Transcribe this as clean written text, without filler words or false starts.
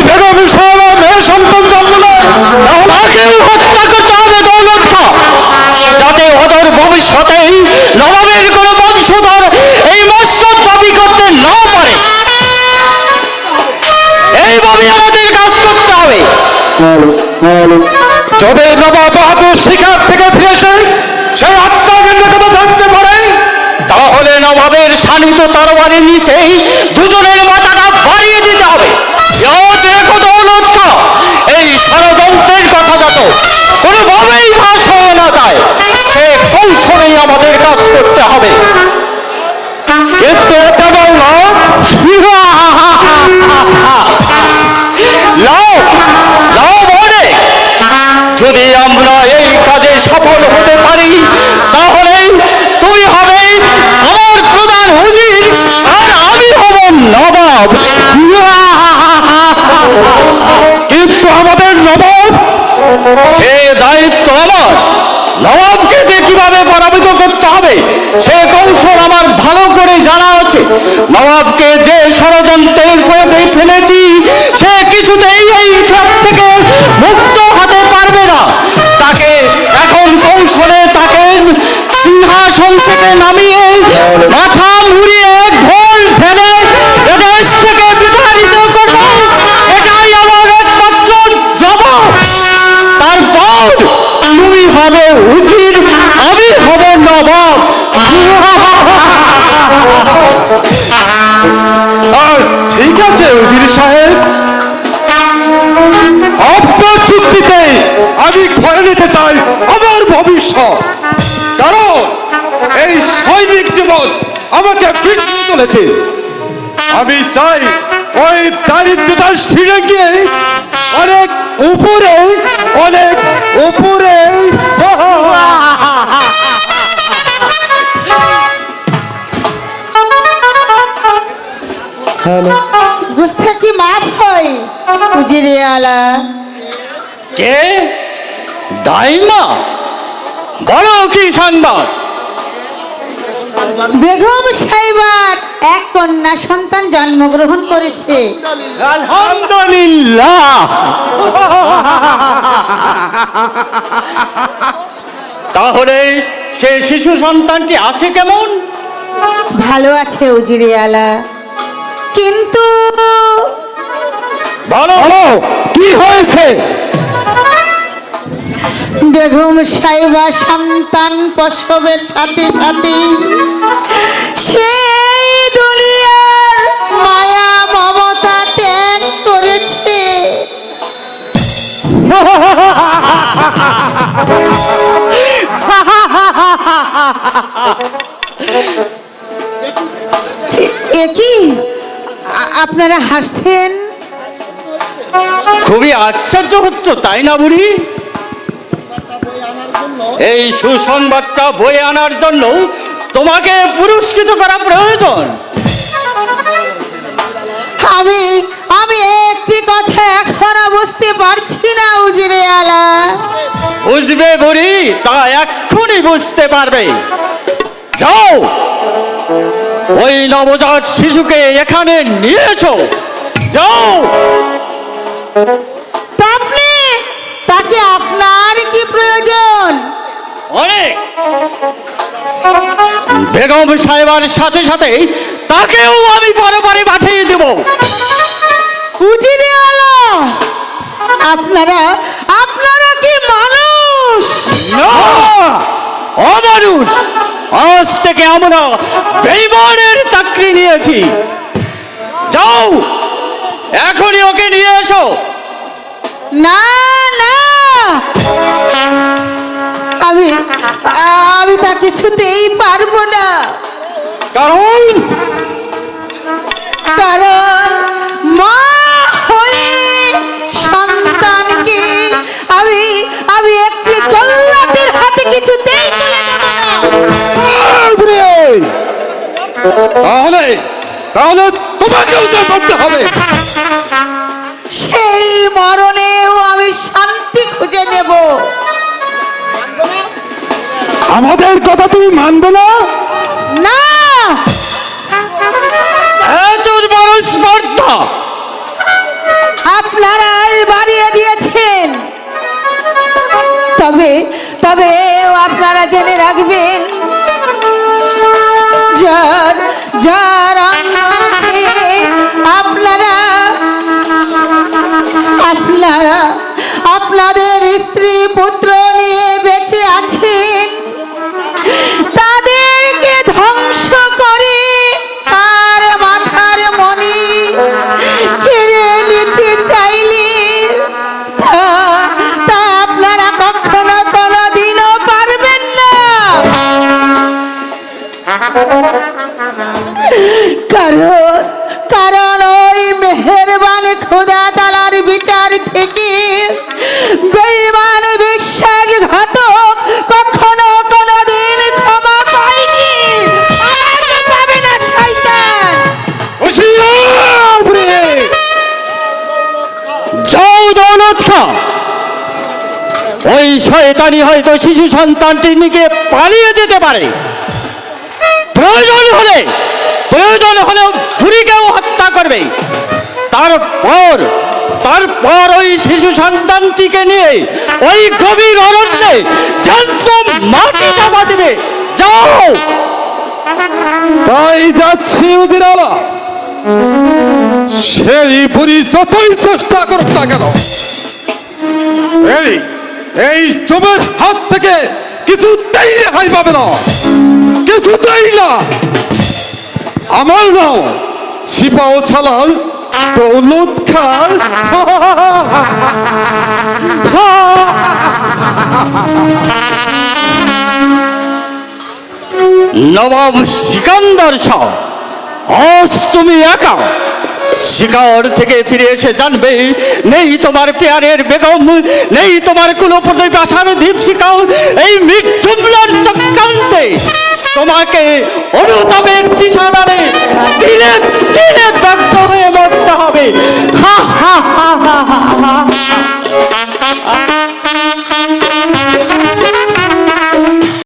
বেগম সাহেবের মেয়ে সন্তান জন্ম নেয় তাকেও হত্যা করতে হবে দৌলত খাঁ, যাতে অদূর ভবিষ্যতে নবাবের কোনো বংশধর এই মসনদ দাবি করতে না পারে। এইভাবে আমাদের কাজ করতে হবে। যদি নবাব বাহাদুর শিকার থেকে ফিরে এসে সেই হত্যাকাণ্ডের কথা জানতে পারে, তাহলে নবাবের শানিত তরবারির নিচেই দুজনের মাথাটা বাড়িয়ে দিতে হবে। দেখো দৌলত খাঁ, এই ষড়যন্ত্রের কথা যত কোনোভাবেই ফাঁস হয়ে না যায়, সে কৌশলেই আমাদের কাজ করতে হবে। কিন্তু এটা বললো যদি আমরা এই কাজে সফল হতে পারি, তাহলে তুমি হবে আমার প্রধান হুজির আর আমি হব নবাব। কিন্তু আমাদের নবাব, সে দায়িত্ব আমার। নবাবকে যে কিভাবে পরাজিত করতে হবে সে কৌশল আমার ভালো করে জানা আছে। নবাবকে যে ষড়যন্ত্রের প্রয়োগে ফেলেছি, সে কিছুতেই এই ফাঁদ থেকে মুক্ত হতে পারবে না। তাকে এখন কৌশলে তাকে সিংহাসন থেকে নামিয়ে মাথা মুড়িয়ে ঘোল ঢেলে এদেশ থেকে বিতাড়িত করব, এটাই আমার একমাত্র জবাব। তারপর তুমি হবে হুজির, আমি হব নবাব। ঠিক আছে হুজির সাহেব, আপনার চুক্তিতে আমি ধরে নিতে চাই আমার ভবিষ্যৎ, কারণ এই সৈনিক জীবন আমাকে পিছিয়ে চলেছে। আমি চাই ওই দারিদ্রতার সিঁড়ে গিয়ে অনেক উপরে, অনেক উপরে। গুস্তাখি মাফ হয় উজিরে আলা। কে দাইমা? বলো কি সংবাদ? বেগম সাহেবার এক কন্যা সন্তান জন্মগ্রহণ করেছে। আলহামদুলিল্লাহ। তাহলে সে শিশু সন্তানটি আছে কেমন? ভালো আছে উজিরে আলা, কিন্তু বলো কি হয়েছে? বেগম সাহেবা সন্তান প্রসবের সাথে সাথে সেই দুনিয়ার মায়া মমতা ত্যাগ করেছে। একই আপনারা হাসছেন? খুবই আশ্চর্য হচ্ছে তাই না বুড়ি? এই সুসংবাদটা বয়ে আনার জন্য তোমাকে পুরস্কৃত করা প্রয়োজন। আমি একটি কথা এখনো বুঝতে পারছি না উজিরে আলা। বুঝবে বুড়ি, তা এক্ষুনি বুঝতে পারবে। যাও, ওই নবজাত শিশুকে এখানে নিয়ে এসো। যাও। তাকে আপনার কি প্রয়োজন? অনেক। বেগম সাহেবার সাথে সাথে তাকেও আমি পরবারে পাঠিয়ে দেব। উজিরে আলা, আপনারা কি মানুষ? না, অমানুষ। আজ থেকে আমরা বেঈমানের চাকরি নিয়েছি। যাও, এখনই ওকে নিয়ে এসো। না না, আমি তা কিছুতেই পারবো না। কারণ মা হয়ে সন্তানকে আমি একটি জল্লাদের হাতে কিছুতেই তুলে দেব না। তাহলে তোমাকেও তো করতে হবে। সেই মরণেও আমি শান্তি খুঁজে নেব। আমাদের কথা তুমি মানবে না? না, এত বড় স্পর্ধা! আপনারাই বাড়িয়ে দিয়েছেন। তবে তবে আপনারা জেনে রাখবেন, যার যার অন্ন খেয়ে আপনারা আপনারা আপনাদের স্ত্রী পুত্র নিয়ে বেঁচে আছেন, তাদেরকে ধ্বংস করে তার মাথার মণি কেড়ে নিতে চাইলে তা তা আপনারা কখনো কোনোদিনও পারবেন না। কারণ কারণ ওই মেহেরবান খোদা তাআলার বিচার থেকে বেঈমান বিশ্বাসঘাতক কখনো কোনোদিন ক্ষমা পায়নি, আর পাবে না শয়তান। যাও দৌলত খাঁ, ওই শয়তানি হয়তো শিশু সন্তানটি নিয়ে পালিয়ে যেতে পারে। প্রয়োজন হলেও বুড়িকেও হত্যা করবে। তারপর ওই শিশু সন্তানটিকে নিয়ে ওই গভীর অরণ্যে জ্যান্ত মাটি চাপা দেবে। যাও। তাই যাচ্ছি উজির আলা। সেই বুড়ি যতই চেষ্টা করুক না কেন, এই জমের হাত থেকে কিছুতেই রেহাই পাবে না, কিছুতেই না। আমার নাম ছিপাও ছালার দৌলত খান। নবাব সিকান্দার শাহ, আজ তুমি একা শিকার থেকে ফিরে এসে জানবে, নেই তোমার পেয়ারের বেগম, নেই তোমার কুলপ্রতিপাশার দীপশিখাও। এই মৃগ জুমলার চক্রান্তে তোমাকে অনুতাপের দিশানারে দিনে দিনে